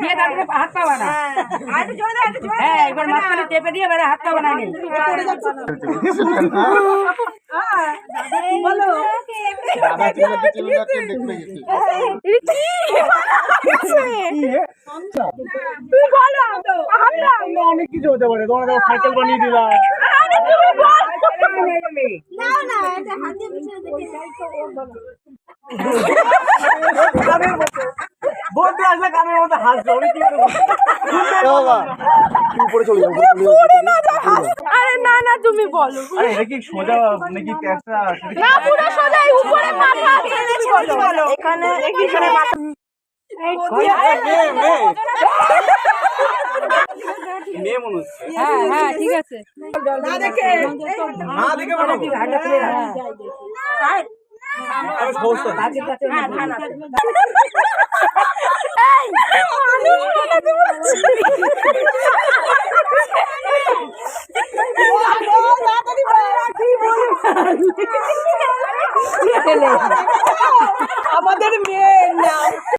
দিয়ে তারপরে হাত পা বানা। হ্যাঁ এবার মাঝখানে চেপে দিয়ে এবারে হাত পা বানায় নি। অনেক কিছু হতে পারে, তোমার সাইকেল বানিয়ে দিলাম। বলতে আসলে কানের মধ্যে হাসছে, অনেক কিছু উপরে চলে যাবো। আরে না না তুমি বলো। আরে এটা কি সোজা নাকি প্যাঁচা? না পুরো সোজা, উপরে মাথা আছে তুমি বলো। এখানে মাথা মেয়ে মনে হচ্ছে। হ্যাঁ হ্যাঁ ঠিক আছে। না দেখে বানাবো। আমি সমস্ত আমাদের মেয়ে না।